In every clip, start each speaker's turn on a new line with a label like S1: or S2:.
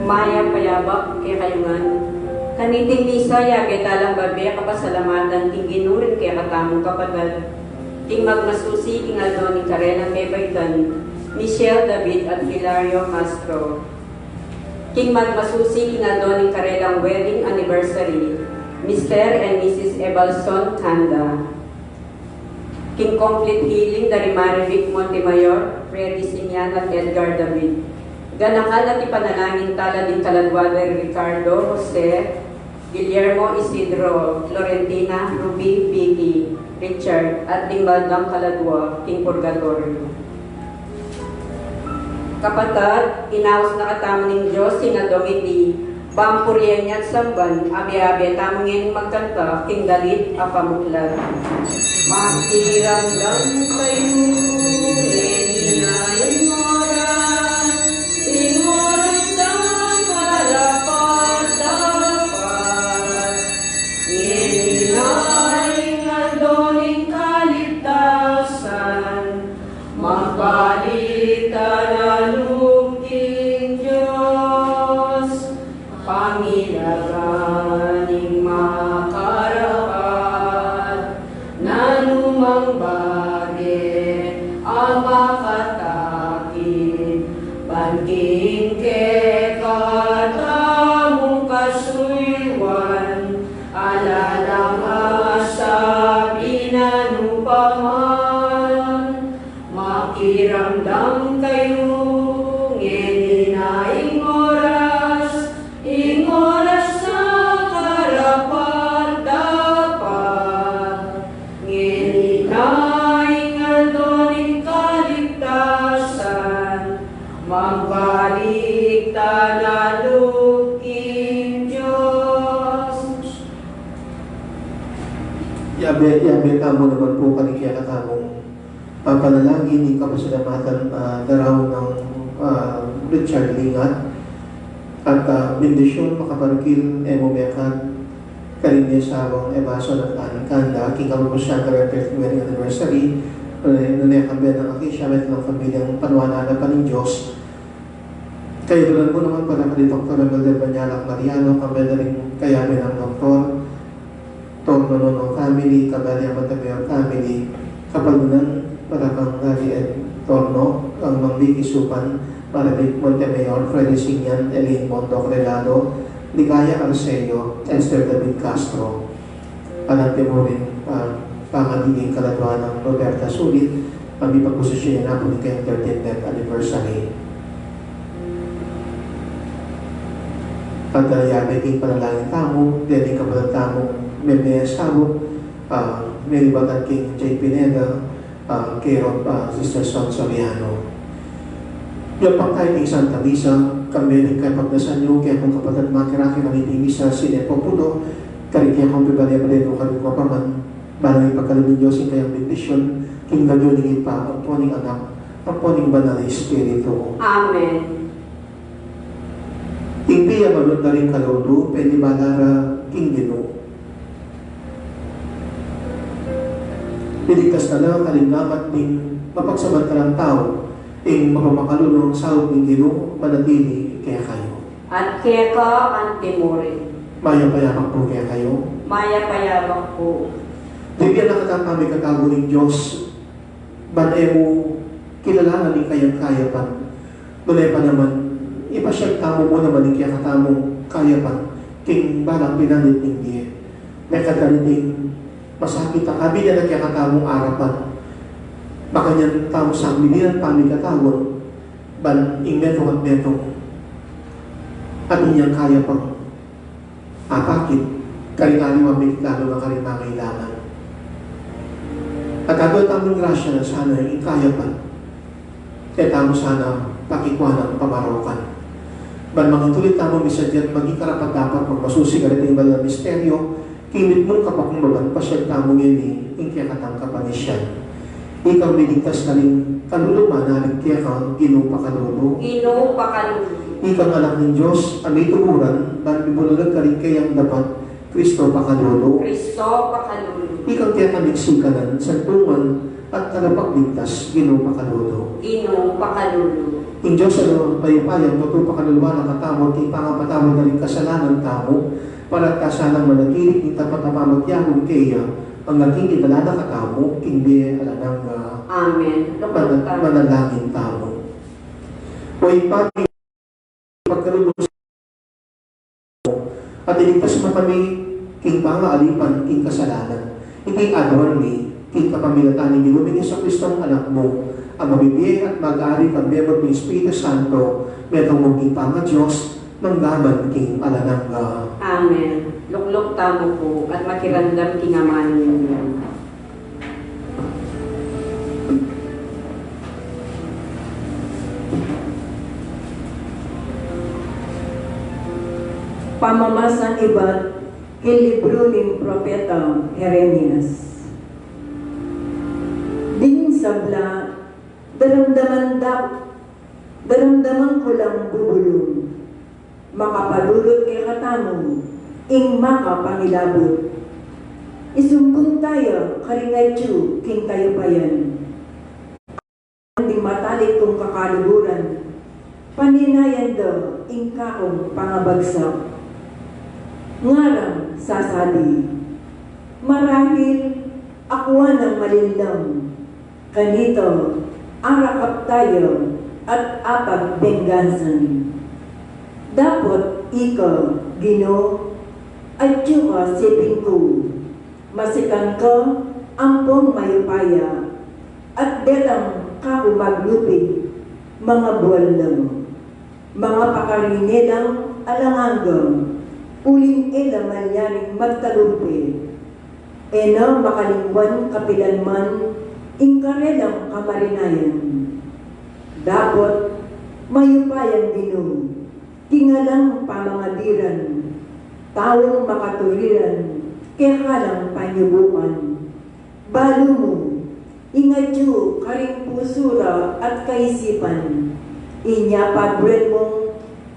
S1: Maya payabak kaya kayungan. Kaniting misa ya kay talang babe kapasalamatan ting ginurin kaya katamong kapagal. Ting magmasusi ting aldo ni Karena Mebaytan, Michelle David at Hilario Castro. King magmasusi ting aldo ni Karelang wedding anniversary, Mr. and Mrs. Ebalson Tanda. King complete healing dari Marivic Montemayor, Freddy Simian at Edgar David. Ganakal at ipanalangin tala din Kaladwader Ricardo, Jose, Guillermo Isidro, Florentina, Ruby, Vicky, Richard, at Dimbaldang Kaladwa, King Purgatorio. Kapatad, inaos na katamo ng Diyos, sinadongiti, pampuryan niya't samban, abi-abi tamangin magkanta, King Dalit, apamuklat. Makiramdam kayo, eninayan oras, inoras ang karapat-dapat, eninayan adoning kaligtasan, magbalik ka na luging Diyos, pangilaganing makarapat, na lumang bagay ang makatakit, banting ke katamong kasuywan, alalang asa pinanupaman, makiramdam kayo ngeni ing oras sa karapat dapat, ngeni ing aldoning kaligtasan, magbalik tanaluging Diyos.
S2: Yabe tamo naman po kanikya katamong papanalangin ni kapasalamatan daraw ng Richard Lingat at bendisyon makaparikil emomekan Karinya sa awang ebaso ng aning kanda, king kapapos siya ang 30th wedding anniversary, nunay kambyan ng akisya, met ng pamilyang panwanana pa ng Diyos. Kayo doon mo naman para kay Dr. Melder Banyalak Mariano, kambyan na rin kayamin ng Dr. Torno ng family, kambyan ng Matamayor family, kapalunan para kang Gary and Torno, ang Mangbiki Supan, para kay Montemayor, Freddy Sinian, Elaine Mondo Relado, Ligaya Arceo, Esther David Castro, panante mo rin pangagiging kaladwa ng Roberta Sulit, pag-ipagpuso siya na po ni kayong 13th anniversary. Pagdayabay king panalangin tamo, dili ka palang tamong Memea Sabo, Mary Batan King J. Pineda, Kero, Sister Son Soriano. Yung pangkay king Santa Misa, kami kay pagdasan nyo, kaya kung kapatid makiraki ng itimisa sinepo puno, karikya kong pibalya pa rin kung kami ko paman, balang ipagkalabing Diyos yung kayang bendisyon, king nagyuningin pa, ang tuwaning anak, ang tuwaning banal na Espiritu.
S1: Amen.
S2: King Pia malod na rin kalaudo, pwede balara king Gino. Piligtas na lang kalingamat ning mapagsamantalang tao, ing mapamakalunong sahod ng Gino, manatili kaya kayo.
S1: At kaya ka ang timurin.
S2: Maya payamak po kaya kayo.
S1: Maya payabak po.
S2: Bigyan na kami katago ng Diyos, banay mo kilalanan ni kayang kayapan. Nulay pa naman, ipasyag tamo mo naman ni kaya katamong kayapan, king balang pinalit ng diye. May kadaliting masakit ang abi na kaya katamong arapan. Baka niyan tamo sa milihan pami katawon, ban ing metong at metong. At inyang kaya pang apakit, karingali mabigit lalo ng karimangailangan. At agad tamong grasya na sana ing kaya pa, kaya tamo sana pakikuha ng pamarokan. Ban mga tulit tamo misa dyan, maging karapat dapat magmasusi ka rin ng misteryo, kimit mong kapakumbaban pa siya tamo ngayon ing kaya katang kapanisyan. Ikaw niligtas na rin kaluluma na rin kaya kang ginupa kalulu.
S1: Ginupa kalulu.
S2: Ikaw anak ng Diyos, amay tumuran, ban bibulagan ka rin kayang dapat Kristo pa kalulu.
S1: Kristo pa kalulu.
S2: Ikaw kaya kamigsikanan, santungan, at kalapagligtas, ginupa kalulu.
S1: Ginupa kalulu.
S2: Ing Diyos, payapayang, tutupa kaluluwa na katamot, king pangapatawad na rin kasalanan tamo, para kasanang manatilig, king tapat na pamagyahong kaya, ang naging ibalada katamo, king biye alanang
S1: Amen.
S2: manalangin tamo. O ipati, pagkalubos at iligtas mo kami, king pangaalipan, king kasalanan. King adawan ni, king kapamilatan ni Ginumingin sa Kristong anak mo, ang mabibigay at mag-ari kang member ng Espiritu Santo, metong mong ipanga Diyos, manggaman king alanang
S1: Amen. Luklok tamo po at makirandam kinamanin ninyo.
S3: Pamamasan iba't kilibro ng propeta Jeremias. Din sabla, daramdaman ko lang bubulong, makapalulot kay katamo, ing makapangilabot. Isumbong tayo, karingaytyo, king tayo pa yan. Ang matalik kong kakaluburan, paninayan daw, ing kaong pangabagsak. Ngarang sasabi, marahil akuan ng malindang, kanito arakap tayo at apag benggansan. Dapat ikaw, Gino, at yuka sipin ko, masikan ko ampong mayupaya, at detang kako maglupig, mga buwalang, mga pakarinelang alangangang, uling ela malyaring magtalumpi, ena makalingwan kapilanman, ingkarelang kamarinayan. Dapat mayupayan Gino, tingalang pamangadiran, tawang makaturiran, kekalang panyubukan. Balo mo, ingadyo karing pusura at kaisipan, inyapagren mong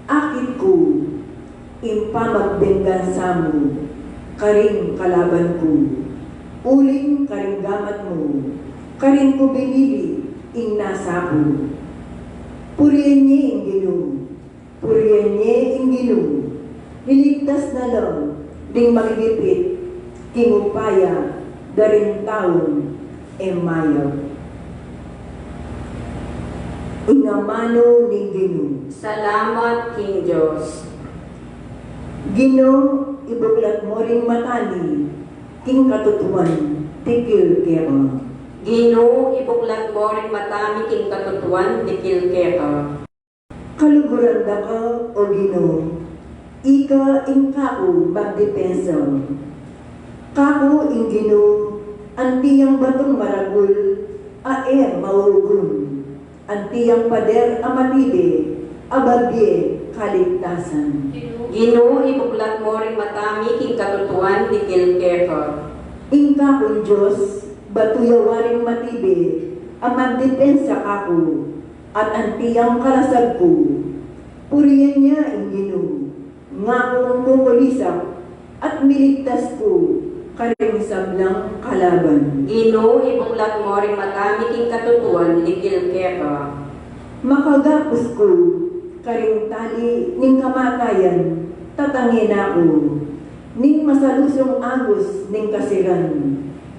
S3: akit ko, impamagbenggansa mo, karing kalaban ko. Uling karing gamat mo, karing ko binili, ing nasa ko. Purihan niya ing Ginoo, purihan niya ing Ginoo. Niligtas na lang, ding magigipit, king upaya, daring taon, emayo. Ingamano ni Ginoo.
S1: Salamat, King Diyos.
S3: Ginoo, ibuklat mo ring matani, king katutuan, tikil kera.
S1: Ginoo, ibuklat mo rin matami king katutuan, dikil keka.
S3: Kaluguran da ka, o Ginoo, ika ing kako magdepensa. Kako ing Ginoo, antiyang batong maragul, ae maugun. Antiyang pader amatide, ababye kaligtasan.
S1: Ginoo, ibuklat mo rin matami king katutuan, dikil keka.
S3: Ing kakong Diyos, batuyawaring matibe, ang magdepensa kako, at antiyang kalasag ko. Puriyan niya ing Ginoo, nga kong kukulisak, at miligtas ko, karing sablang kalaban.
S1: Ginoo, ibuklat mo rin matami king katutuan, dikil keka.
S3: Makagapos ko, karing tali ning kamatayan, tatangin ako, ning masalusong agos ning kasiran,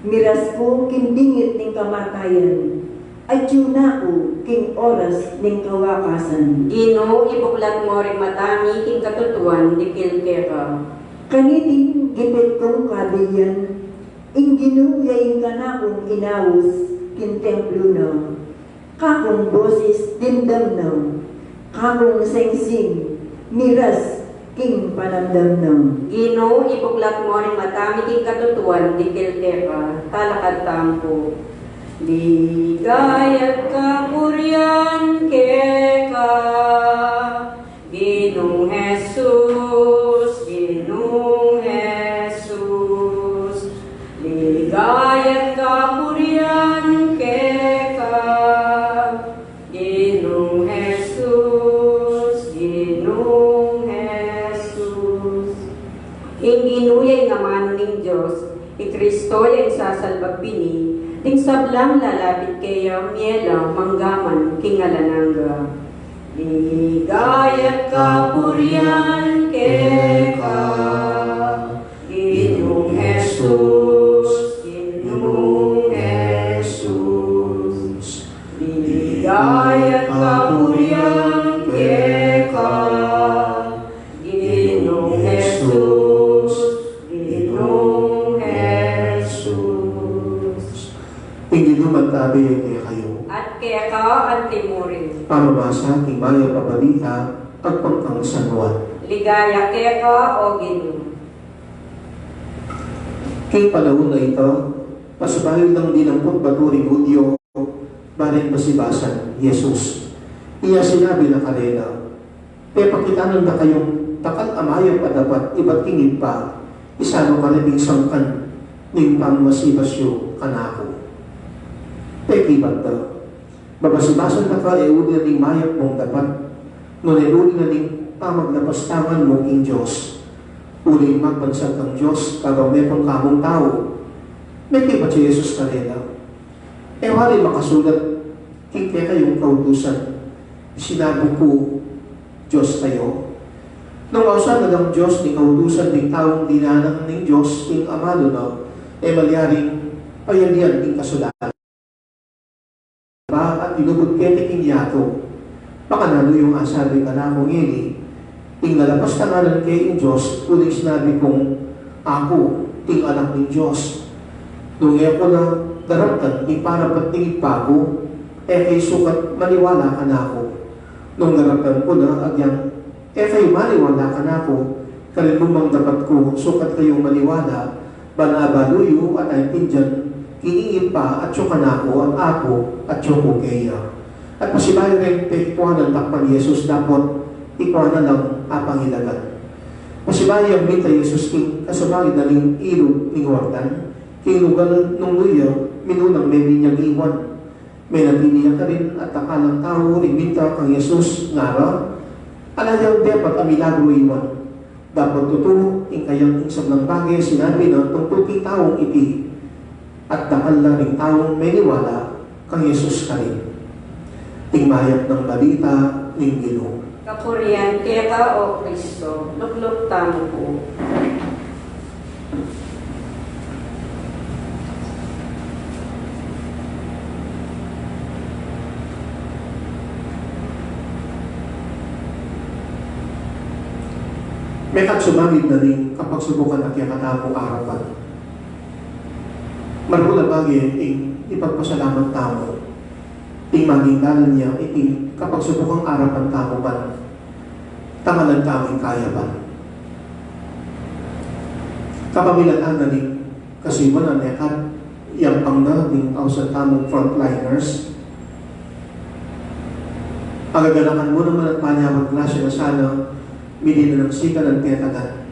S3: miras ko kindingit ning kamatayan, at yun ako king oras ning kawakasan.
S1: Ginoo, ibuklat mo rin matami king katutuan, dikil keka.
S3: Kaniting gipit kong kabiyan, ing ginuyayin ka na kong inawos, kintemplo na, kakong boses dindam na, kakong sengsing, miras, king panamdam na.
S1: Ginoo, ibuklat mo rin matami king katutuan, dikil keka. Talakad tampo. Ligayat kapurian keka, Ginoong Jesus, Ginoong Jesus. Ligayat kapurian keka, Ginoong Jesus, Ginoong Jesus. Hinginuyay naman ng Diyos, Kristo yung sasalbagpini, ting sablang lalapit kayo, miela, manggaman, kingalananga. Ligayat kapurian keka, Ginoong Jesus, Ginoong Jesus. Ligayat kapurian keka, Ginoong Jesus, Ginoong Jesus.
S2: Hindi naman tabi kaya kayo.
S1: At kaya ka ang timurin.
S2: Pamamasa aking maya pabalita at pangkang sanwan.
S1: Ligaya kaya ka o Ginoo.
S2: Kay panahon na ito, pasbayo ng dinampot baturing Hudyo, barin basibasan, Jesus. Iya sinabi na kanina, pepakitanan na kayong takal amayaw pa dapat iba't tingin pa, isano ka rin sangkan, ning pangmasibasyo kanako. Pekibat daw. Babasibasan na ka, uli na ning mayap mong dapat, nung uli na ning pamaglapastangan mo king Diyos. Uli magbansag ng Diyos, kagaw may pangkamong tao. May kibat si Jesus kanina. Wari makasulat, kikya kayong kautusan. Sinabi ko, Diyos kayo. Nung kausan na ng Diyos, ni kautusan ng taong dinanang ng Diyos, ng amado na, malyaring payalian ng kasulatan. At inubod ketiking yato, baka nalo yung asabi ka na kong ini, ting nalapas tangalan kay yung Diyos, uling sinabi kong, ako, ting anak ng Diyos. Nung ko na daramtan, di para patingin pa ako, kay sukat maniwala ka na ako. Nung daramtan ko na, agyang, kay maniwala ka na ako, kalilumang dapat ko, sukat kayong maniwala, banabaluyo at ay pinjan, kiniin pa at syuka na ako ang ako at syuko kaya. At pasibayo rin ikuha ng takpan Jesus dapat ikuha na lang apangilagan. Pasibayo ang minta Jesus king kasabay na ning ilog ning wartan, king lugar nung luya, minunang may ninyang iwan. May natiniya ka rin at takalang tao rin minta kang Jesus ngara, alayang dapat ang milagro iwan. dapat totoo ing kayang isang ng bagay sinabi na tungkol kay taong iti at dakal na ring taong may niwala kang Yesus ka rin. Tingmayat ng balita ng Ginoo.
S1: Kapurihan kaya ka, O Kristo, lukluk tamo po.
S2: May katsumamid na rin kapag subukan at yakatamo arapan. Marula bagay ing ipagpasalamat tamo. Ing maging dalan niya iting kapag subukang arapan tamo ban. Tangalan kaming kaya ban. Kapamilaan na rin kasi wala nekat yang pangdating sa tamong frontliners. Agaganakan mo naman at manyamang klasya na sana hindi na ng sika ng tiyatagan,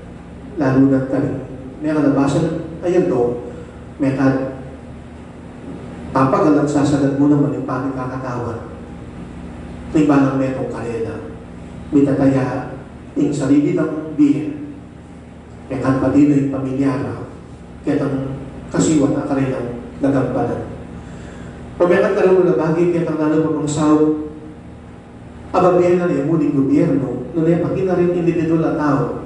S2: lalo na kami. May kalabasan, ayan do, may papagalan sasagad mo naman yung pagkakatawan. May balang metong karela. May tataya, yung sarili ng bihin. May pati na yung pamilyara, kaya ang kasiwan na karelang nagampanan. Pagkakat ka rin na bagay, kaya ang lalabang ng sao, ababihan na niya muling gobyerno, nung pati na rin individual at tao.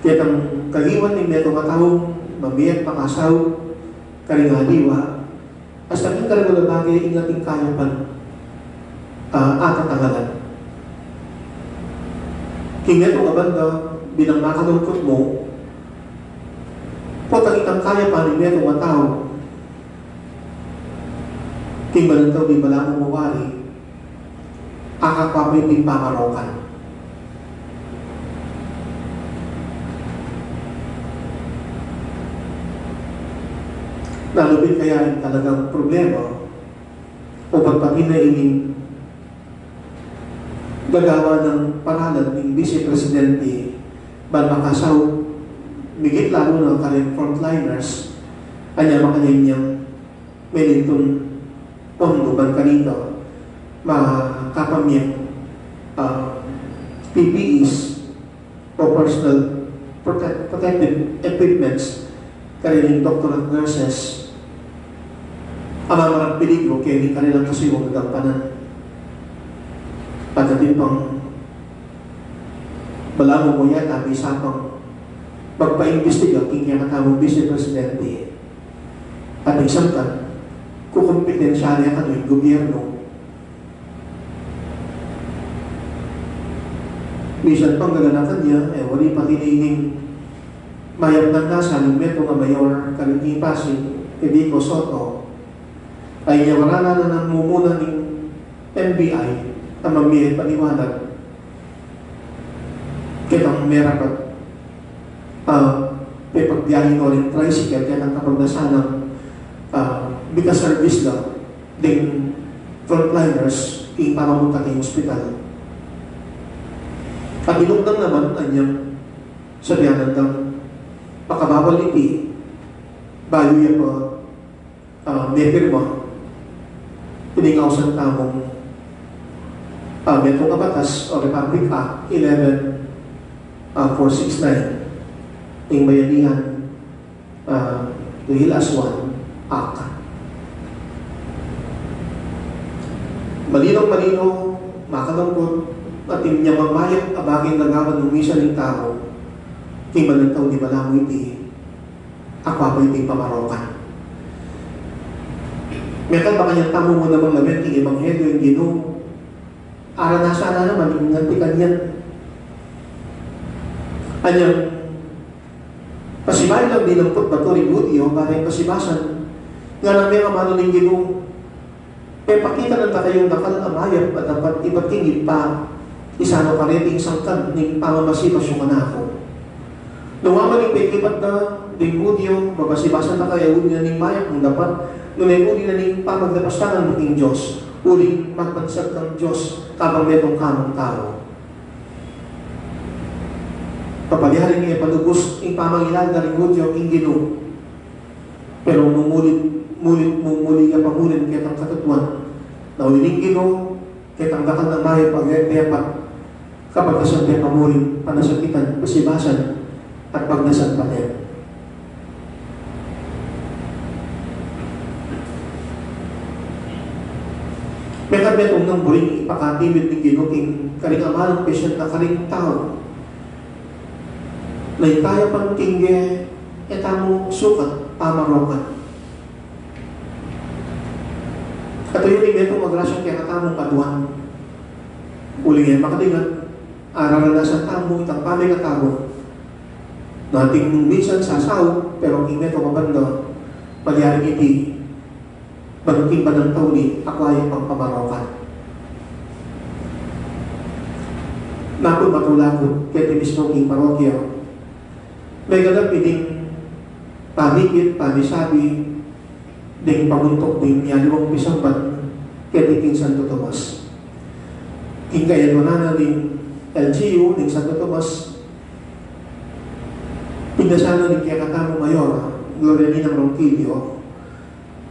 S2: Kaya ang kagiwan ng netong at tao, mamiyat makasaw, karingaliwa, as naging karimula bagay, ingating kayapan at katagalan. King netong abanda, bilang makalungkot mo, potang itang kayapan ng netong at tao, king balantaw di bala mo mawari, akakwapoy din pamarokan. Nalubin kaya yung talagang problema o pagpapinailing gagawa ng paralan ng Vice Presidente ban makasaw migit lalo ng kanilang frontliners anya makanyang melintong pondo ban kanito makapamiyang PPEs o personal protective equipments kanilang doctor at nurses ang mga peligro kaya hindi kanilang kasiwang nagampanan. Pagdating pang balamo mo yata may sapang magpa-imbestiga king yung katawang Vice Presidente at isang kan kukumpetensya ka yung gobyerno. Minsan pang gaganakan niya, wali pa tinining mayam ng nasa ng Metro nga Mayor Kalinti Pasig, Edico Soto, ay niyawala na ng mumuna ng NBI na mamilit paniwanag. Kitang meron may pagbiyahin ko rin tricycle, kaya nang kapag nasa ng bika service lang, ding frontliners, ipamamunta kayong hospital. At inugdang naman, anyang sabihanan ng pakababal iti, bayo yan may pirma, piningaw sa tamong Metro Kabatas o Republic Act 11469 ng Bayanihan Tuhil Aswan Act. Malinaw-malinaw, makalangkot, at niya mamayat abaging nagawan ng misa ng tao, kimalantaw di balamo iti, akwa pa iti pamarokan. Mekan ba kanyang tamo mo namang lamin, king Ebanghelyo yung Ginoo, ara na sana naman, yung nantikan yan. Anyang, pasibayan lang din ang putbato rin Budio, para yung pasibasan, nga na may kamano ng Ginoo, pakita lang na kayong nakalamayap at dapat ipatingin pa, isano ka rin yung sangkad ng pamamasipas yung manako. Luwaman yung pekipat na ng Budio, mabasibasan na kaya uli na ng mayak kung dapat nunay uli na ng pamaglapastangan ng Diyos, uling magbansag ng Diyos kapag metong kamang tao. Papaliharin niya palubos yung pamangilan na rin Budio yung Ginoo. Pero muli ka pamulin kaya ng katutuan na ulining Ginoo kaya ang dakal ng mayak pag-epepat kapag nasabi pamuring panasakitan, pasibasan, at pagnasan patin. May kabetong ng buring ipakatimid ng ginuting karing amalang pesyent na karing tao na kaya pang tingge etamo sukat pamarokan. At yun yung metong magrasyon kaya katamong kaduan. Uling yan, makadingan, araranasan tamo itang pamay katabo. Nating minsan sasaw, pero ang meto mabanda, palyaring iti, bagking pa ng tauli, ako ay pang pamarokan. Napon matulakot, kaya timismo king parokya. May ganap iting pamikit, pamisabi, ding pamuntok ding yaliwang pisamban, kaya tiking Santo Tomas. King kayan manana ding LGU, ding Santo Tomas, pinasana ding kaya katamo mayor, Gloria Nina Ronquillo,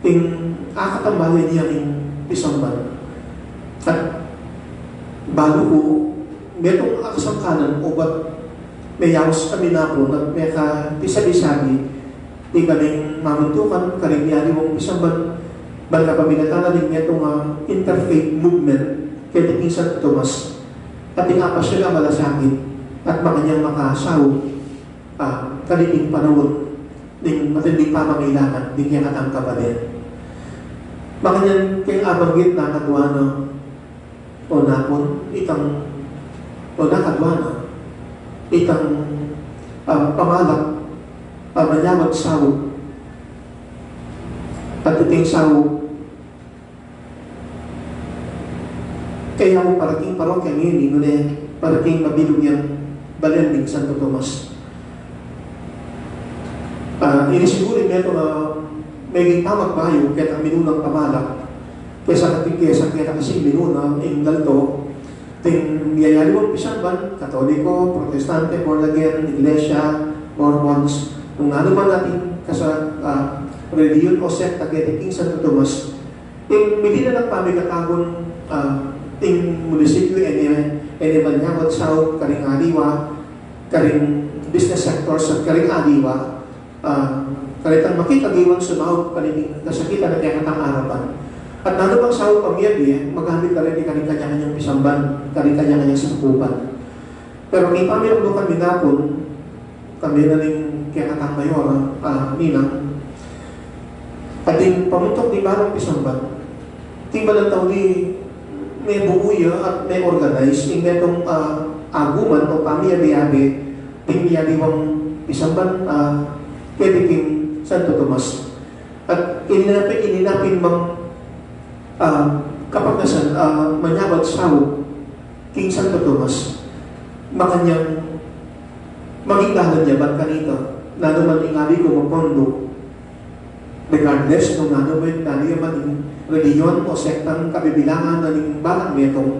S2: ting akatambayan niya ng pisamban. At bago ko, metong akasangkanan o ba't may yawas kami na po na may ka-pisabi-sabi di kaming mamuntukan, karing niyari mong pisamban, bala paminatana din metong interfaith movement kaya tiking Santo Tomas at tingapas siya ang malasakit at makanyang makasaw kaniting panahon ng matinding pamangailangan di kaya katang kabalin. Makanyan kayong abanggit na katwana o napon itang o nakatwana itang pamalak manyawag sawo at iting sawo kaya mo parating parokya ngayon ngunit parating mabilog yung balending Santo Tomas. Inisiguro meron may tamag bayo kaya ang minunang pamalak kaysa kaya kasi minunang yung lalto ting yayari mong pisamban, Katoliko, Protestante, Born Again, Iglesia, Mormons, kung ano man natin kasa reliyon o sekta kaya tiking Santo Tomas, yung hindi na nagpamigatagon ting munisipyo ene Manyawat South, karing Aliwa, karing business sectors at karing Aliwa, kalitang makitagiwan sa maot kaniting nasakita na kaya katang arapan. At nalo bang sawo pamiyadi, magamit ka rin ni kanya-kanyang pisamban, kanya-kanyang sakupan. Pero may pamilang kami napon, kami na rin kaya katang mayor, ninang, at yung pamuntok di barang pisamban, tinggal ang tao ni may buuya at may organize, yung metong aguman o pamiyadi-abi, tingmiyadiwang pisamban, kaya king Santo Tomas. At ininapin mang kapag nasan manyawat sawo king Santo Tomas makanyang magigdahan niya ba't kanito na naman ingali ko magpondo regardless kung ano man yung reliyon o sektang kabibilangan na ng balang metong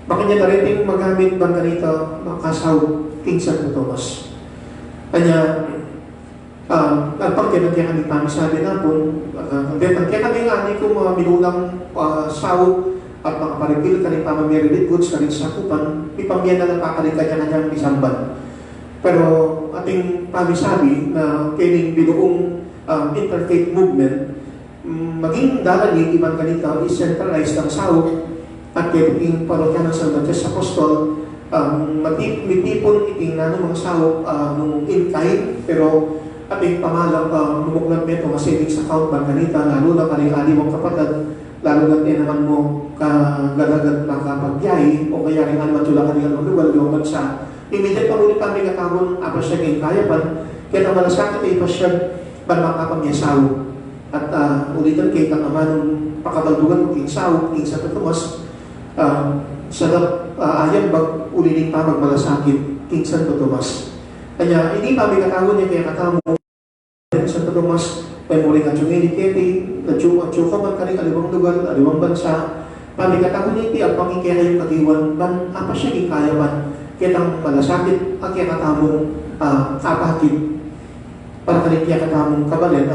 S2: makanya na rin magamit ba't kanito makasaw king Santo Tomas. Kanya nagpagkinan kaya kami pamisabi na po kaya kami nga hindi ko mga minulang sawo at mga parigil ka rin pamamirilit goods ka rin sakupan ipamyan na lang kakarin ka kanyang pisamban. Pero ating pamisabi na kailing binuong interfaith movement maging dalan yung ibang ganito is centralized ng sawo at kailing parokya ng San Baptist Apostol matipon iting na ng mga sawo nung in-kind pero ating pangalang lumuklat nito nga savings account bangkanita, lalo na kaling mong kapatid, lalo na naman mo kagadagat makapagyay o kaya rin naman tula kanilang lugar, yung bansa. Immediate pangulit kami katawon, apa siya kayong kayapan, kaya na malasakit ay pasyag ban makapamyasaw. At ulitan kay kang amanong pakabaldugan mo king saw, king Santo Tomas, sadap ayan bag uliling pa magmalasakit king Santo Tomas. Kanya, hindi pa may katawon niya kaya katamo Santo Tomas, may muling at yung iniketi, at-tsuka man karing alibang lugar, alibang bansa, pami katawon niya ang pangikaya yung kagiwan, ban, apa siya kikaya man, kaya ang malasakit, at kaya katamong kapakit, para karing kaya katamong kabalin,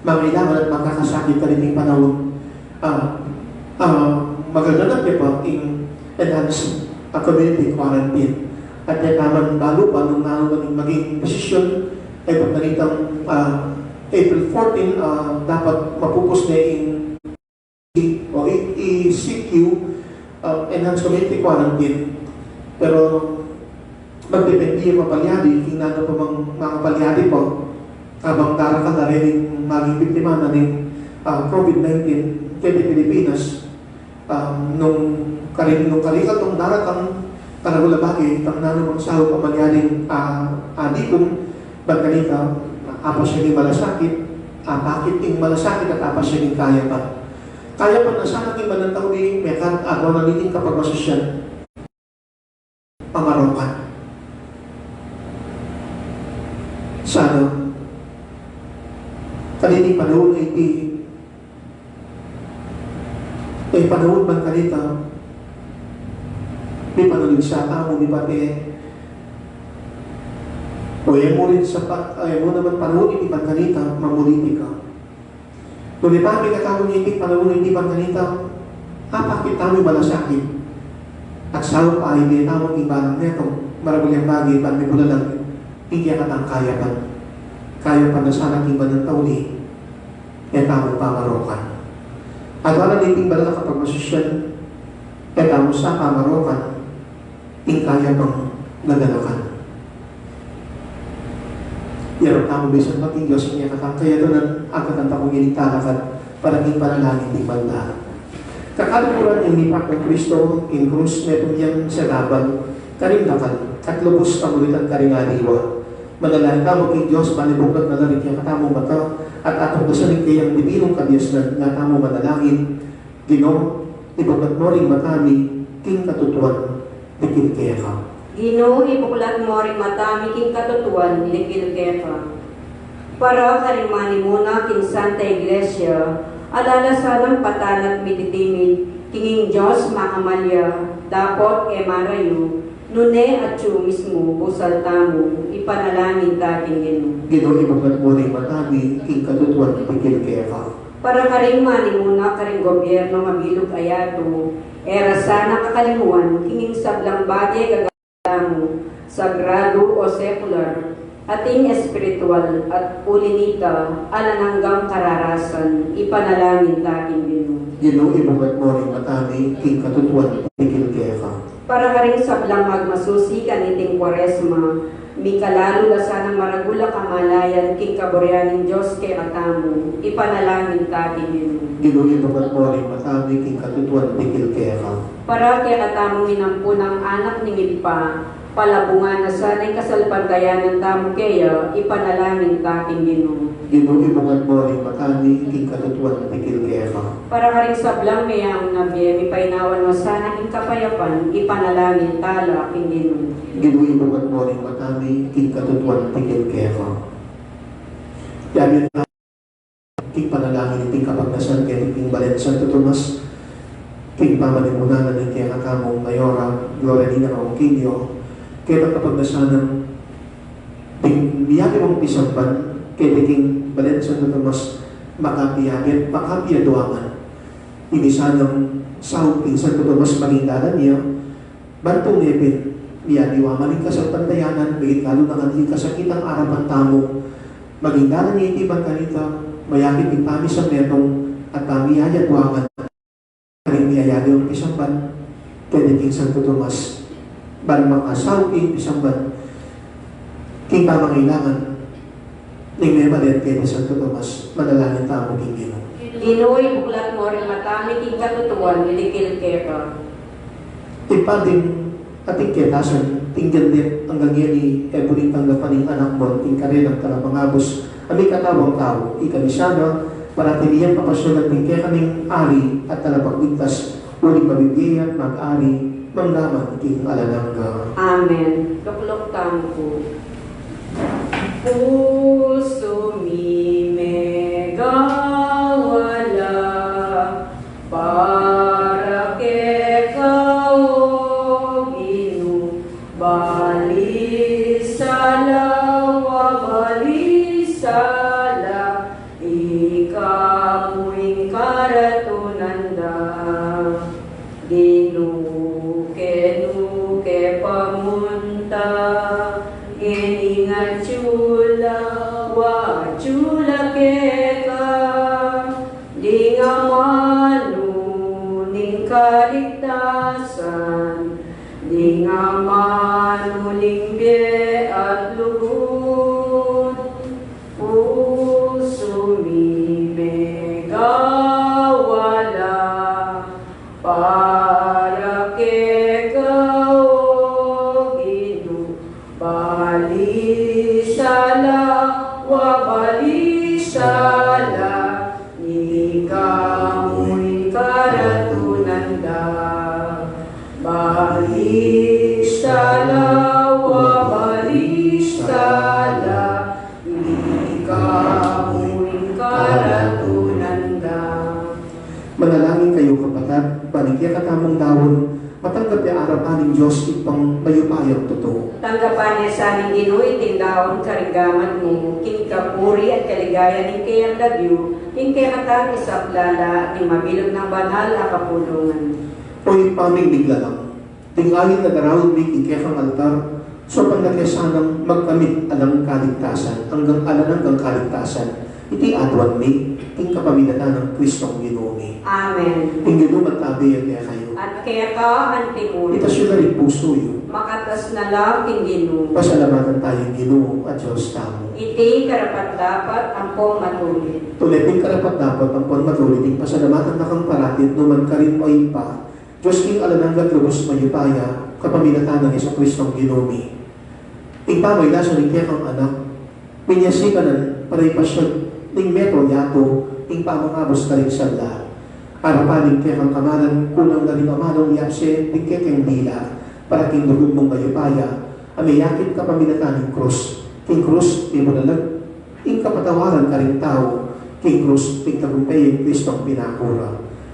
S2: mangailangan at makakasakit ka rin yung panahon, magaganap niya pa, enhance community quarantine. At yan naman lalo pa nung maging desisyon ay pagkalitang April 14, dapat mapupos na o ECQ, enhanced community quarantine. Pero magdepende yung mapalyadi, hinano pa mga palyadi po, habang darakan na rin yung maging biktima na ng COVID-19 kaya Pilipinas. Nung karikat nung daratang Taragulabagi, ang nanong sahod pamalyading adikong bagkalika, apa siya ng malasakit, bakit yung malasakit at apa siya ng kaya pa. Kaya pa na sana ng manantaw ni Mekat at wanalitin kapag masasyan, pamarokan. Sana, kanining panahon ay panahon man kanita, may panahon sa tamo, may pati, o yan mo rin ayaw mo naman panahon, hindi pan kanita, mamuliti ka. Kung di pa may kakawin hindi panahon, hindi pan kanita, bakit tamo'y malasakit? At saan pa ay hindi tamang ibalang neto, maragulyang bagay, pan may bulalang, hindi ka tang kaya pa. Kaya pa na sana iba ng tauli, yan tamang pamarokan. At wala din iba na kapag masusyan, yan tamang sa pamarokan, yung kaya pang nagalakan. Yan ang tamang bisan pag Diyos niya kakakaya doon ang agad ang takong initalakan para yung panalangin di banda. Kakalukuran yung nipak ng Kristo, in krus, netong yan sa laban, karindakan, at lubos kamulitan karingaliwa. Manalangin tamo kay Diyos, manibuklat na larik yung katamong mata, at atong dasalig kayang dibinong kadiyos na tamo manalangin, Ginoo, ibuklat mo rin matami, king katutuan, dikil kaya ka.
S1: Ginoo, ibuklat mo rin matami king katutuan, dikil kaya ka. Para karimani muna king Santa Iglesia, alala sanang patanat mititimid, kinging Diyos makamalya, dapot marayo, nune at siyo mismo, busal tamo, ipanalangin dating Ginoo.
S2: Ginoo, ibuklat mo rin matami, king katutuan, dikil kaya ka.
S1: Para karing mani muna karing gobyerno mabilog ayato, era sana kakalimuan, kinging sablang bagay gagamo, sagrado o secular, ating espiritual at ulinita, alananggang kararasan, ipanalangin dating Ginoo.
S2: Ginoo, ibuklat mo rin matami, king katutuan, dikil kaya ka.
S1: Para karing sablang magmasusi kaniting Kwaresma, mi kalalo la sanang maragula kamalayan king kaboryaning Diyos kay atamo, ipanalangin dating Ginoo.
S2: Ginoo, ibuklat mo rin matami, king katutuan, dikil kaya ka.
S1: Para kay atamo minampunang anak ni Milpa, palabungan na sana'y kasalbantayan ng tamo kaya, ipanalangin dating Ginoo.
S2: Ginoo, ibuklat mo rin matami, king katutuan, dikil kaya ka.
S1: Para karing sablang mayang nabiye, mi painawan mo sana king kapayapan, ipanalangin tala king Ginoo.
S2: Ginoo, ibuklat mo rin matami, king katutuan, dikil kaya ka. Yamin na king panalangin, king kapagdasan, king Balen Santo Tomas, king pamanimunan na ng kaya kakamong Mayora, Gloria Ronquillo, kaya kapagdasan ng biyagi mong pisampan, kaya king Balen Santo Tomas, makapiyagit, makapiyaduangan. Inisan ng sahog king Santo Tomas magindalan niya, bantong ngepin, biyadiwa maling kasapantayanan, bigit lalo na kanil kasakitang arapan tamo, magindalan niya itibang kanita, mayakit ng pamis ang netong at pamiyayadwangan. Karing niyayari ang pisamban, kaya king Santo Tomas, ban mga sahog king pisamban, king pamangailangan, ning mebalet kaya Santo Tomas, manalangin tamo king Ginoo.
S1: Ginoo, ibuklat mo rin matami king katutuan, dikil kaya ka.
S2: Tipa din ating ketasan, tinggal din ang ganyan ni Ebony tanggapan ng anak mo, ting karelang talapangabos, aming katawang tao, ikamisana, para tiniyang papasyon natin kaya kaming ari at talapagligtas, uling mabibigyan, mag-ari, manglaman, king alanangga.
S1: Amen. Luklok tamo ko. Puso mi megawala, para ke kao Ginoo, balisala, ikamuing karatunanda, Ginoo kenu kaligtasan, di nga man huling biye at lugod, puso mi wala, para kay kao Ginoo, balisala, wa balisala, ni kamoy karatunan da. Balisala, wa balisala, ni kamoy karatunan da.
S2: Manalangin kayo kapatid, baligya katamong dawon, matanggap niya arapan ng Diyos ipang mayupayang totoo.
S1: Tanggapan niya sa aming Ginoo, itindaon karigaman mo, king kapuri at kaligaya ng kayang labyo, king kaya katang isaplala, at mabilog ng banal na kapulungan.
S2: O'y paming bigla lang, tingayin na darawin mi king kaya kang altar, so panagyasanang magkamit alang kaligtasan, hanggang kaligtasan, iti adwan mi, king kapaminatan ng Kristong Ginoo mi.
S1: Amen.
S2: King Ginoo matabi kaya kayo.
S1: At kaya ka, antimulo,
S2: Itasyon na rin puso yun.
S1: makatas na lang king Ginoo.
S2: Pasalamatan tayong Ginoo at Diyos tamo.
S1: Iti karapat-dapat ang pong matulit.
S2: Tuleping karapat dapat ang pagmatuliting pasalamatan na kang paratid numan ka rin ay pa. Diyos king alananggat lubos mayupaya, kapaminatan ng Iso Kristong Ginoo mi. Ipamay laso ng kaya kang anak, pinyasi ka na para ipasyag ng metro yato, ing pamangabos ka rin sa la. Arapanin kaya kang kamalan, kunang na rin amanong yapse, ng kaya kang dila, para king lugod mong mayupaya, amayakit ka paminatan ng krus. King krus, imunalag, ing kapatawaran ka rin tao, king krus, ing tagumpay yung Kristong pinakura.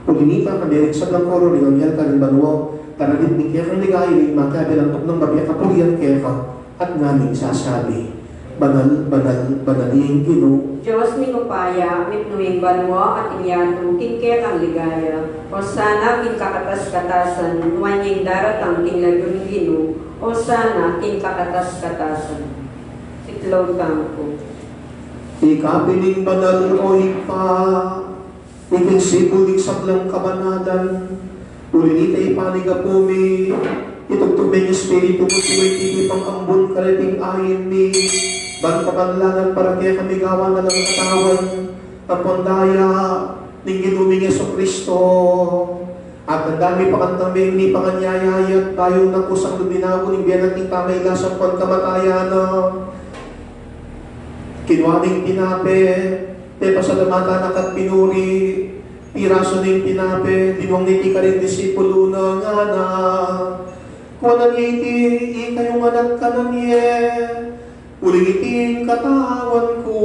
S2: Ulinipa kami rin sa langkoro, ring angyal ka rin manuo, taralit ni kaya kang ligay, ring makabilang tuknong mabiyak kapurian kaya ka, at naming sasabi, banal, banal, banalihing Ginoo,
S1: Diyos ni upaya, mitnuing banwa at inyato, king kaya kang ligaya. O sana king kakatas-katasan, nuwanyang daratang king lagun Ginoo, o sana king kakatas-katasan. Itlog Campo.
S2: ikapiling banal o ipa, iking sibuling sablang kabanadan, ulinita ipanigapumi, itugtugmen yung spiritu mo, siway tinipang ambon karating ayin mi, ban kabanlangan para kaya kami gawa na lang katawan, ang pondaya, ning ginuming Yeso Kristo, at ang dami pakantang may ni panganyayayat, tayo na kusang luminaw, ning biyan nating pamaylasang pagkamatayan na, kinuwaning tinape, te pasalamatan akat pinuri, piraso ng tinape, dinong niti ka rin disipulo ng anak. Kuwanan iti, ikayong anak ka na niye, uling iting katawan ko,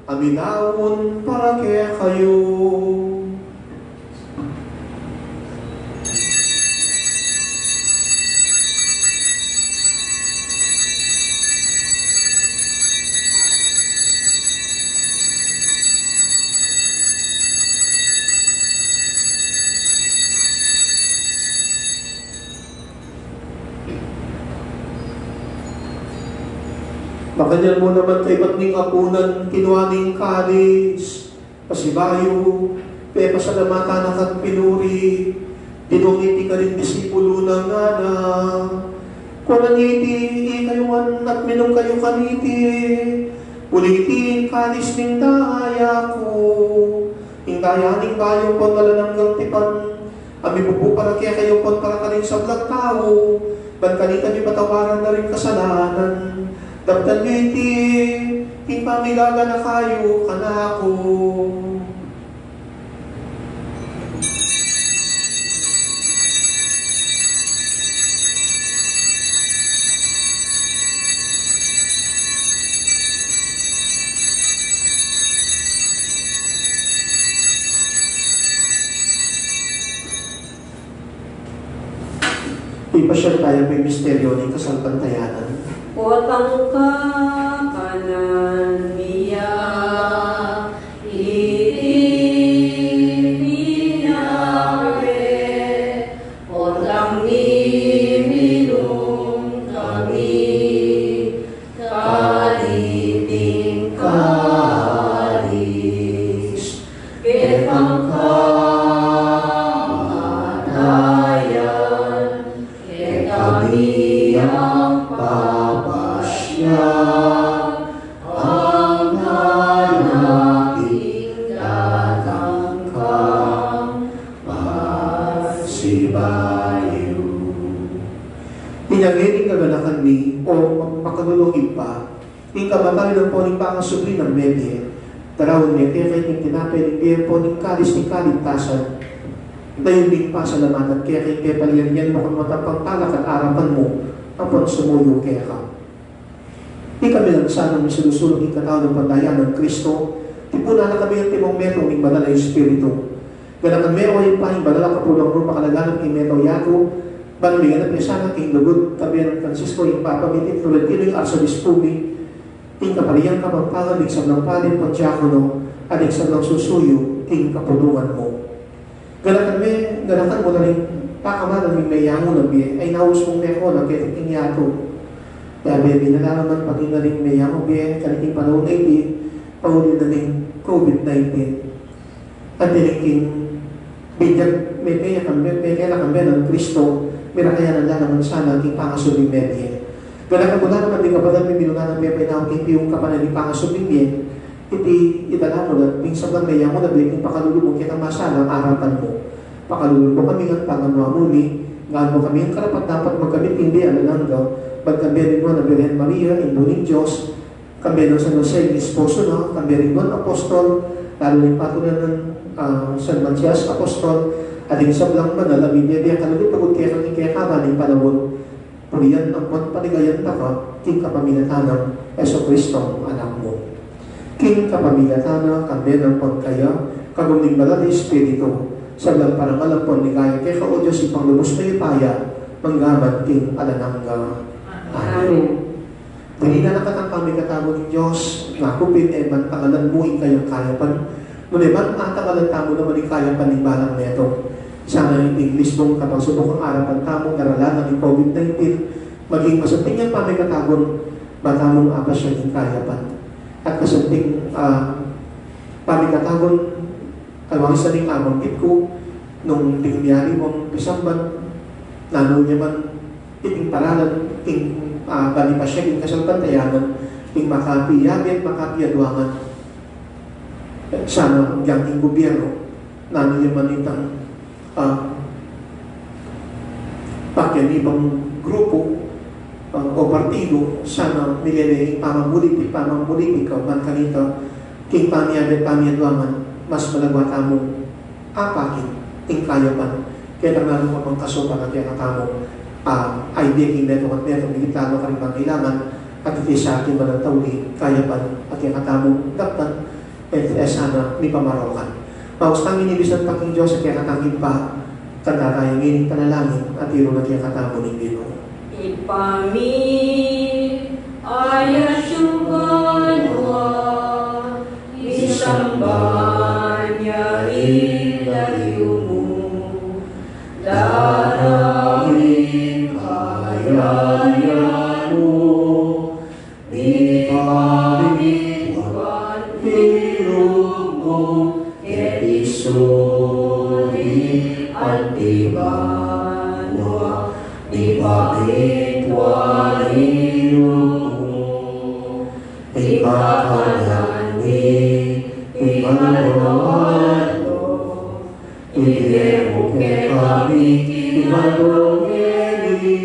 S2: aminawon para kaya kayo. Makanyan mo naman kay batning apunan, kinuhaning kalis, pasibayo, kaya pasalamatan akat pinuri, dinungiti ka rin disipulo ng anak. Kuwanan iti, ikayuan at minong kayo kaniti, ulitin kalis ng daya ko, ing dayaning bayo po nalananggang tipan, ami bubu para kaya kayo po para ka rin sa blag tao, ban kanita mi patawaran na rin kasalanan, Dabtan nyo iti, ipamigaga na kayo, kanako. Ipasyal tayo may misteryo ng kasalpantayanan.
S1: Potang ka kanan niya, iti pinare, potang iminong kami, kaliting kalis, ketang kamay,
S2: Inangin kaganakan ni o makalulungin pa. Ikamatay ng po ng pangasubli ng medye. Darawin niya kaya kayo tinapay ng biya po ng kalis ni kaligtasan. Dayon din pa salamatan kaya kayo palilyan mo kung matapang talak at arapan mo apon sumuyo kaya ka. Di kami lang sanang sinusulong yung katao ng pandayan ng Kristo. Tipuna na kami ang timong metro ng banal na Espiritu. Ganakan mero ay pa yung banal ang kapulang mo makalaganan kay metro yago. Banbigan at pisana king lugod tabi ng Francisco yung papamitin tulad ino yung arsobispumi. Ting kapaliyan ka magpangan iksam ng palin pang diakono at iksam ng susuyo ting kapulungan mo. Ganakan mo na rin pakamanan yung mayango na biye ay naus mong meko na ketiting yato. Kaya baby, nalalaman pag yung naring mayango biye kaniting panahon na iti pahuli na rin COVID-19. At tiniking bidyag may kaya kami ng Kristo mira kaya nala naman sana king pangasubing medye. Ganakan mo na naman din kapag may minunan ng may pinahong king piyong kapanan ng pangasubing medye iti itala mo na pingsam lang mayango na biye king pakalulubog kita masala ang arapan mo. Pakalulubog kami ng panganwa muli gaan mo kami ang karapat dapat magkamit hindi alalanggaw magkambirin mo na Birhen Maria imbuning Diyos kambirin sa Jose esposo na kambirin mo apostol lalo ng patunan ng San Matias apostol at yung sablang manal amin niya diya kalagit pagod kaya kakanin panahon puliyan ang panigayan taka king kapamilatanang Yeso Kristong anak mo king kapamilatana kambirin ang pagkaya kaguming balad Espiritu sablang parang alam po ni kaya kaya o Diyos ipang lubos na ipaya manggaman king alanangga. Amen. Dili na nakatang kami katago ng Diyos nga kupin man tangalan mo kayang kayapan ngunit man tangalan tamo naman kayapan ng balang neto sana yung English mong kapag subok ang arapan tamo naralan ng COVID-19 maging masunting yan pa may katagon bata mong apas siya ng kayapan at kasunting pamikatagon kawang isa rin amang ko nung tingmiyari mong pisamban nanaw niya man iting paralan iting bali pa siya iting kasalpantayanan iting makapiyagin, makapiyadwangan sana ang ganging gobyerno nanaw niya man itang pakyanibang grupo o partido sana nililihing pamambulitik o man kanita king pamiyadwangan mas malagwa tamong apakin ting kayapan kaya nang mo pang kasupan at yung katamo idea king neto at neto militano ka rin bang kailangan at iti sa akin man ang tauli kayapan at yung katamong dapat at sana may pamarokan maustang inibisan pa king Diyos at yung katangin pa kandarayang ining panalangin at iro na yung katamo ng Dino
S1: Ipami ayasyuganwa isambanya ilayumu darawin kayayamu ipamituan pirumu etisuri antibanwa ipamituan irumu ipakalangi Imanalo, Idemu ke kami, Imanongeli,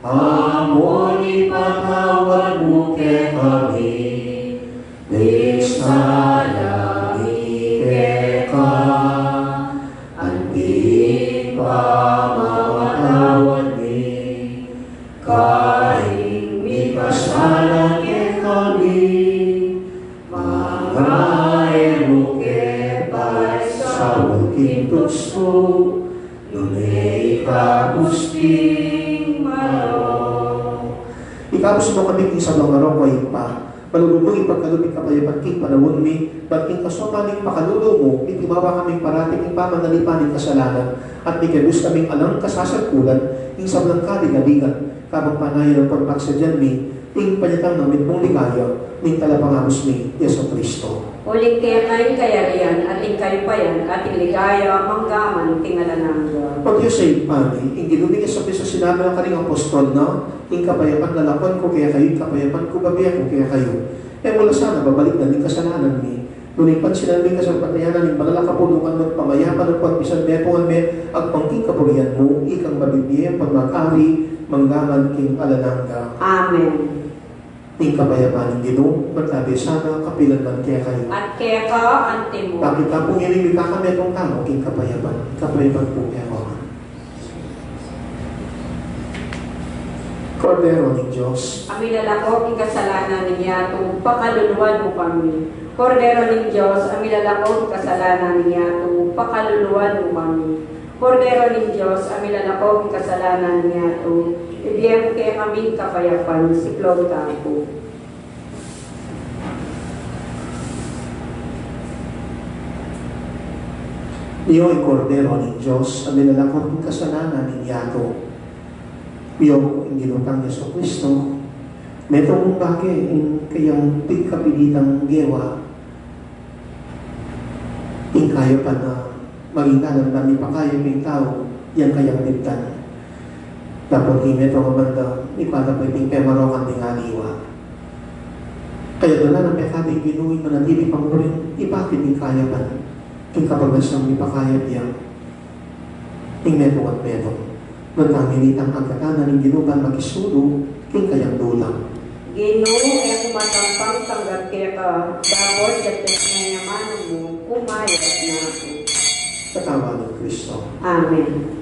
S1: Amoni patawanmu ke kami, Nisalami ke ka, Anti pamawatawan ni, Kaing mikasalan ke kami, Kintuso, nunay ikapusking maro.
S2: Ikapos mo kami king sabang maro ko pa. Malulog mo ipagkalupit kapayapan king panawon mi, ba't king kasopaning pakalulo mo, itimawa kaming parating king pamanalipaning kasalanan, at may kabus kaming alang kasasagkulan, king sablang kaligaligan, kapag panayan ng pagpagsadyan mi, king panyatang namit mong ligaya, ning talapangamos mi, Yeso Kristo.
S1: Uling kaya kayo kayarian, ating kayo pa yan, ating ligaya, manggaman, tingalanangga.
S2: Pag yun sa ipani, yung ginuming sa piso sinabi ng karing apostol na, yung kapayapan nalapan ko kaya kayo, kapayapan ko babiya ko kaya kayo. Mula sana, babalik na din kasalanan ni. Nunipan sinabi ka sa patayanan, yung malalakapulungan mo at pamayapan ng pagbisan mepongan me, at pangking kapurihan mo, ikang mabibiyang pagmakari, manggaman king alananga.
S1: Amen.
S2: Ning kapayapaan ng Ginoo, magtabi sana kapilanman kaya kayo.
S1: At kaya ka, ante mo.
S2: Bakit na pong ilimig kami itong tao king kapayapaan po kaya ko. Kordero ng Diyos,
S1: Amilalako, king kasalanan niya, tung pakaluluwan mo kami. Kordero ng Diyos, amilalako, king kasalanan niya, tung pakaluluwan mo kami. Kordero ng Diyos, amilalako, king kasalanan niya, tung ibigay mo kaya kaming kapayapan, siklong tapo.
S2: Iyo ay kordero ng Diyos, amilalako king kasalanan ng yato. Iyo ang ginutang Yeso Kristo, metong bagay ang kayang pigkapilitang gewa, ing kayo pa na maging namin pa kayo ng tao, yang kayang libdan. Dapat himet o kabanda, ipala pa iting pemarokan ng aliwa. Kaya doon na pekabing ginuwi manatili pang rin, ipakit ng kaya pa, king kapag nasang ipakaya biyang, ing meto at meto. Magkaminitang pagkatana ng ginuban magisudo, king kayang dulang.
S1: Ginoo, ay kumatampang tanggap kaya ka, dapat yates na yaman mo, kumayat na ako.
S2: Sa tawa ng Kristo.
S1: Amen.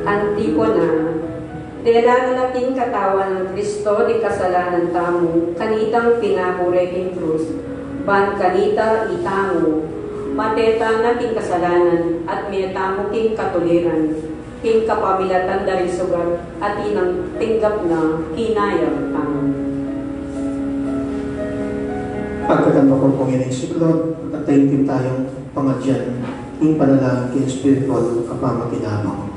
S1: Antigona, Dela natin katawan ng Kristo di kasalanan tamo, kanitang pinamure king krus, ban kanita itango, mateta nating kasalanan at minatamo king katuliran, king kapamilatan dari sugat at inang tinggap na kinayang tamo.
S2: Pagkatanda ko pong ining siklod, at tayo tayong pangadyan, yung panalangin king spiritual kapamakinamang.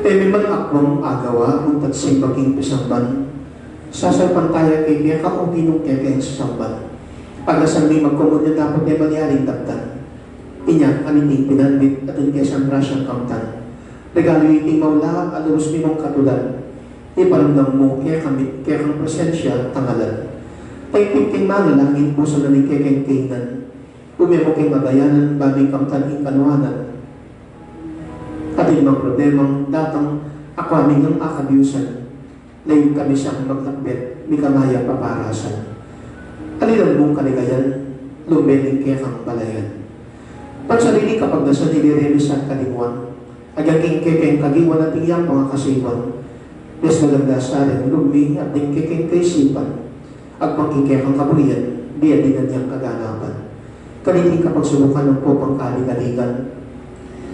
S2: May akwang agawa kung tagsimbaging pisamban, sasalpan tayo kay kaya o ginong kaya sa samban. Pagkasang may magkomunyo dapat ay mangyaring dagdan. Inya, aniting pinanbit at ang kesang rasyang kamtan. Regalo iting maula, alurus mi mong katulan. Iparamdam mo kaya kang presensya tangalan. Tayo king manalangin puso na ni kekeng kainan. Umemo kay magayanan, babing kamtan ing kanuanan. At mga problemang datang ako aming ng akabyusan, layon kami siyang maglakbet, may kamaya paparasan. Alilan mong kaligayan, lumeling kaya kang balayan. Pansarili kapag nasa niliremis at kalimuan, agaking kekeng kagiwan at iyang mga kasiwan, des nagagdasarin, lumi at ning kekeng kaisipan, at pangkikekang kabulian, diya din niyang kaganapan. Kaniting kapag subukan ng popang kaligaligan,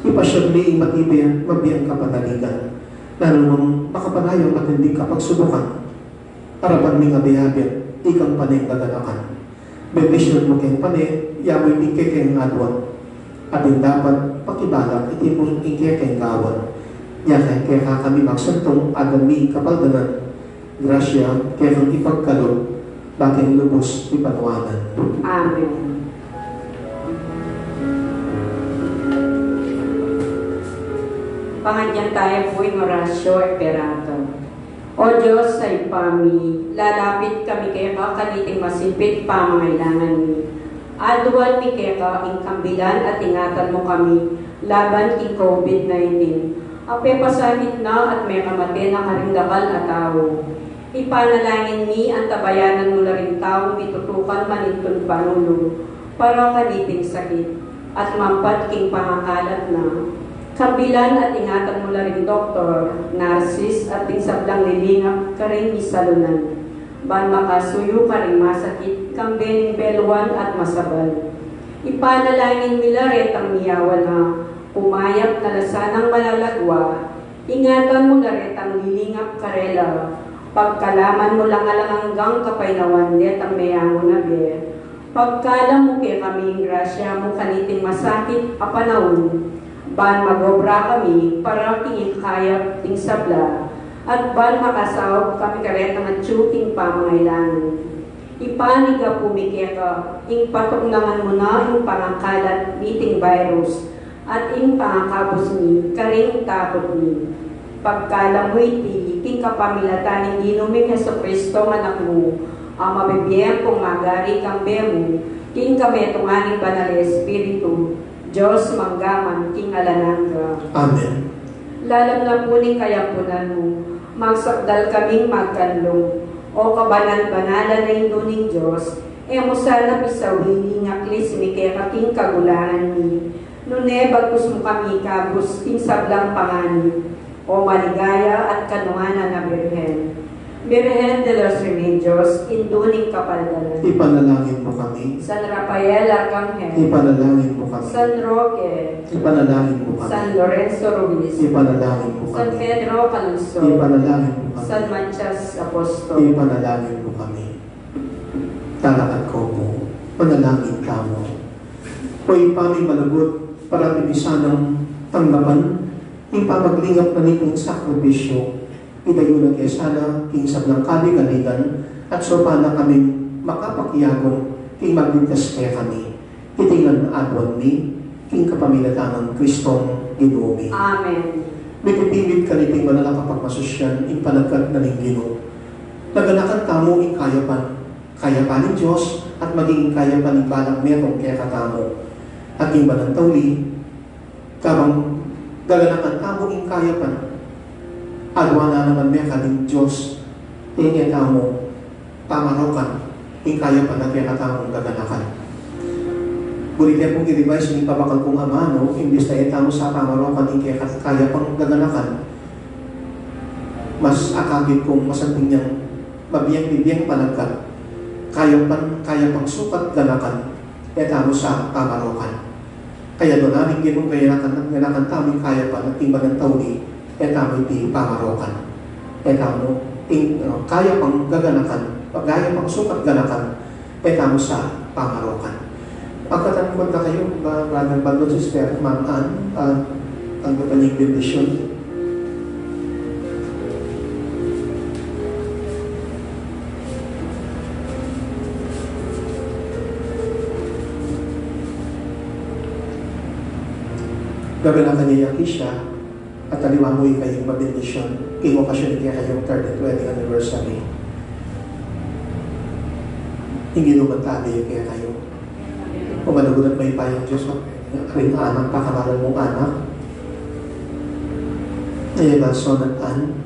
S2: ipasyagli matibay mabiyang kapanaligan, lalong makapanayang matinding kapagsubukan, harapan ming abiyabit, ikang panay gaganakan. Bebisyon mo kayong panay, yamoy ni kekeng adwan, at yung dapat pakibalak, iti mo ing kekeng gawan. Yakay kaya kami magsantong adami kapaldanan, grasya kaya kang ipagkalod, baking lubos ipanuanan.
S1: Amen. Pangadyan tayo po yung orasyo eperato. O Diyos sa ipami, lalapit kami kaya ka kaniting masipit pamangailangan ni. Aduan mi kaya ka ing kambilan at ingatan mo kami laban king COVID-19. Ape pasahit na at may kamate na karinggakal at tao. Ipanalangin mi ang tabayanan mo na rin tao mitutukan manintun panulo para kaniping sakit at mampat king pangakalat na. Kabilan at ingatan mo na rin doktor, narsis at pinsablang lilingap ka rin isalunan. Ban makasuyo ka rin masakit kang bening belwan at masabal. Ipanalangin nila rin ang miyawa na pumayap na lasanang malalagwa. Ingatan mo na rin ang lilingap karela. Pagkalaman mo lang alang hanggang kapainawan net ang mayango na be. Pagkalam mo kay kaming grasya mo kaniting masakit a panahon. Ban magobra kami para tingin kayap ting sabla. At ban makasawag kami karetang at tsuting pamangailangan. Ipanig ka pumikya ka, ing patuklangan mo na ing pangakalat niting virus, at ing pangakabos ni, karing takot ni. Pagkalam mo iti, king kapamilatan ng ginuming Jesucristo anak mo, ang mabibiyang kong magari kang bemo, king kametunganing banal Espiritu, Diyos manggaman, king alanan ka.
S2: Amen.
S1: Lalam na po ni kayapunan mo, magsakdal kaming magkanlong, o kabanan-banalan na induning Diyos, e mo sana pisawili nga klis mi kaya kating kagulahan ni, nune bagus mo kami kabus ting sablang pangani, o maligaya at kanunganan na Birhen. Birhen de los Remedios, induning kapaldalan.
S2: Ipanalangin mo kami.
S1: San Rafael Arcangel,
S2: Ipanalangin mo kami.
S1: San Roque,
S2: Ipanalangin mo kami.
S1: San Lorenzo Ruiz,
S2: Ipanalangin mo
S1: San
S2: kami.
S1: Pedro Calungsod,
S2: Ipanalangin mo kami.
S1: San Manchas Apostol.
S2: Ipanalangin mo kami. Talakat ko mo. Panalangin ka mo. Huwag paming malagot para tinisanang tanggapan yung pamaglingap na nitong sakripisyo. Idayo na kaya sana king sablang kaligaligan at sopa na kaming makapakiyagong king magligtas kaya kami. Itingan adwan ni king kapamilatan ng Kristong Ginoo.
S1: Amen.
S2: May pipilit ka niting manala kapag masusyan ing panagkat na ning Ginoo. Naganakan tamo ing kayapan ng Diyos at maging kayapan ng balang merong kaya katamo. At ing banang tawli, kabang gaganakan tamo ing kayapan, adwa na naman meka ng Diyos, tingin tamo, pamarokan, ing kayapan na kaya katamong gaganakan. Bulitin pong i-revise yung pabakal kong ama, no? Imbis na itamo sa pamarokan, ing kaya pang gaganakan, mas akagit kong masanting niyang mabiyang-bibiyang panagkat, kaya pang sukat ganakan, itamo sa pamarokan. Kaya doon namin ginong ganakan taming kaya pa ng timba ng tauli, etamo iti pamarokan. Etamo, kaya pang gaganakan, gaya pang sukat ganakan, etamo sa pamarokan. Pagkatangkot na kayo, Brother Baldo, Sister, Ma'am Ann, ang kapanyang bendisyon. Gaganakan niya siya at taliwa mo yung kayong mabendisyon. King okasyon niya kayong 30th wedding anniversary. Hindi naman tabi yung kaya kayo. Pumalagunan may payang Diyos at rin anak, pakamalan mong anak. Ayala, Son at Ann,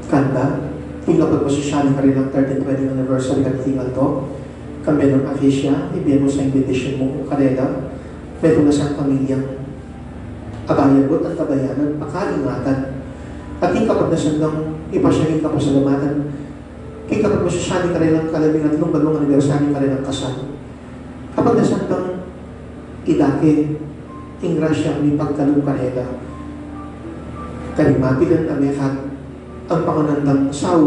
S2: Kanda, tingapag mo siya ka rin ang 30th wedding anniversary at tingal to. Kami ng Akisha, ibigay mo sa invitation mo, Karela, meron na sa pamilyang abayagot at kabayanan, pakaingatan. At king kapag nasandang ipasyagin ka pa sa lamatan, king kapag masasyani ka rin ang kalabing at nung bagong anibersary ka rin ang kasal. Kapag nasandang idake, king grasya ni pagkalong karela, kalimapilan amekat ang panganandang saw,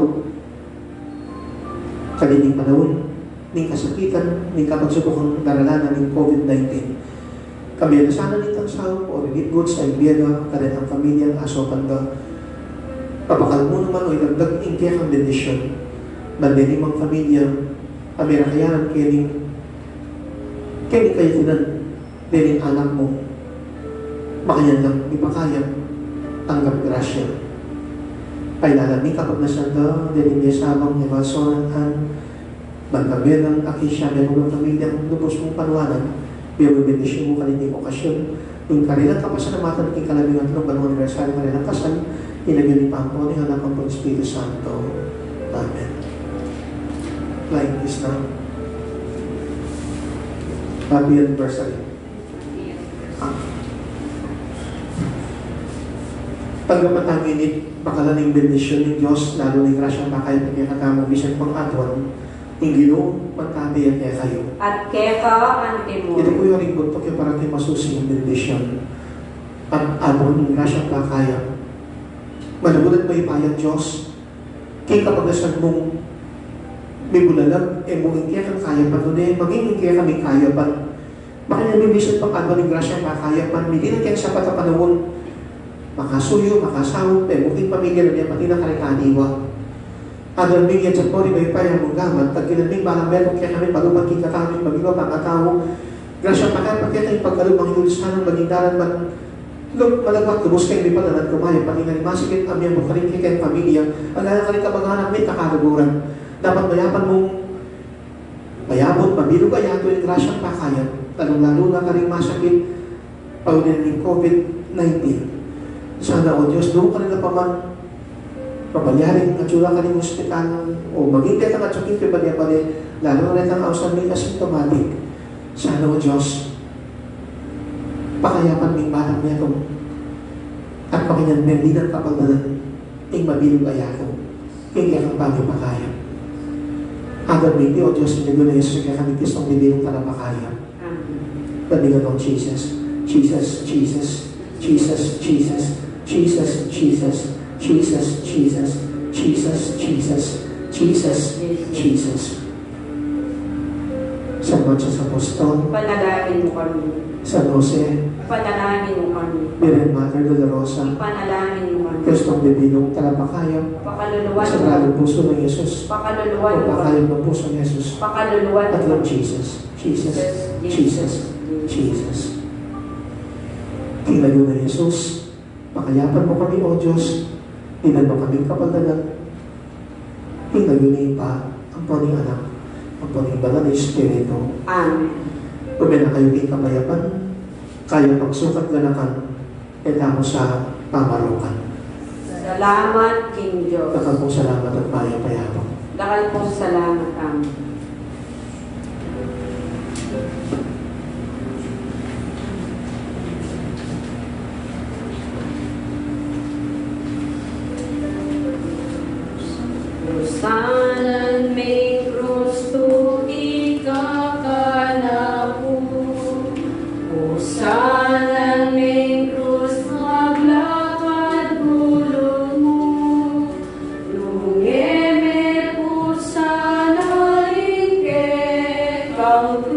S2: kalining panahon, ning kasakitan, ning kapagsubukang daralanan ng COVID-19. Kami na sana nitang sao o relief goods sa Ibiega, karin ang pamilya, aso panda. Papakal mo naman o ilagdag ingkaya kang bendisyon. Bandinig mga pamilya, amira kayanan kening kayo tinan, dening anak mo. Makayan lang, ipakayap, tanggap grasya. Kailangan ni kapag nasanda, dening yasabang evasonan, bantabi ng Akisha, meron ng pamilyang lubos mong panwanan, Biyang bendisyon mo kanilang okasyon, yung kanilang kapasalamatan at kalabing at ng banong anibersaryo ng kanilang kasal, ilagyan ni Panginoon ng anak ng Espiritu Santo. Amen. Like this now. Happy anniversary. Tanggap at tanginit, pakalaning bendisyon ng Diyos, lalo ng grasyang makay pagkakatamo, bisan pang atwan, ng Ginoo, magtabi at kaya kayo.
S1: At keka antimo.
S2: Ito po yung ringgod po kayo para kayo masusing bendisyon. At atwan ng grasyang makaya. Malabot at may ipayang Diyos, kay kapagasan mong may bulalag, mong kaya kang kaya pa doon maging kaya kami kaya pa. Makinamibisan pang atwan ng grasyang makaya pa, hindi na kaya sapat na panahon, makasuyo, makasawot, mungkin pamilya na niya, pati na karikaniwa. Adal bigyan sa pori, may payang mong gamat, tagkilaming balang meron kaya kami palumang kikatawin, magiwa pang atawo. Grasya pagkakapagkita yung pagkalumang yulisanang maging daran man, malagwat, lubos kayo, may palanan, kumaya, pati na masigit, amyan mo karin kayong pamilya, alayan ka rin kamag-anak, may kakalaguran. Dapat mayapan mong mayabot, mabilog ayato yung grasyang pakaya, lalong-lalo na ka rin masakit, pag-unin ng COVID-19. Sana o Diyos, doon ka nila pa man pabalyarin at sura ka rin hospital o maging kaya at sukin kaya bali lalo na rin ang ausan may asymptomatic. Sana o Diyos, pakayapan may balang niya itong at makinyan hindi ng kapagdanan ang mabilog ayato hindi ang bagay pakaya. Agad may o Diyos, hindi ko na Yesus kaya kami kistong bibilong ka na pakaya. Panigan ng Jesus, Jesus, Jesus, Jesus, Jesus, Jesus, Jesus, Jesus, Jesus, Jesus, Jesus, Jesus, Jesus. San Marcos Apostol,
S1: Panalangin mo kami.
S2: San Jose,
S1: Panalangin mo kami.
S2: Virgen Mater Dolorosa,
S1: Panalangin mo kami.
S2: Kristong Bibilong Talapakayam,
S1: Pakaluluwan mo
S2: Sagrado
S1: kami.
S2: Puso ng Jesus,
S1: Pakaluluwan mo kami.
S2: Pagpakayam ng Puso ng Jesus,
S1: Pakaluluwan
S2: at
S1: mo
S2: Lord
S1: kami.
S2: Jesus, Jesus, Jesus, Jesus. Tingnan na Jesus, pakayapan mo kami, O Diyos, tingnan mo kami kapagdanan. Tingnan pa ang paning anak, ang paning banal na Espiritu.
S1: Amen.
S2: Pumila kayo kay kapayapan, kaya pagsukat ganakan, mo sa pamarukan.
S1: Salamat, King Diyos.
S2: Dakal pong salamat at payapayapang.
S1: Dakal po salamat, Amen. Sanan may krus tu ikakanaku, sanan may krus maglakad gulong mo, lungeme po sana ike kang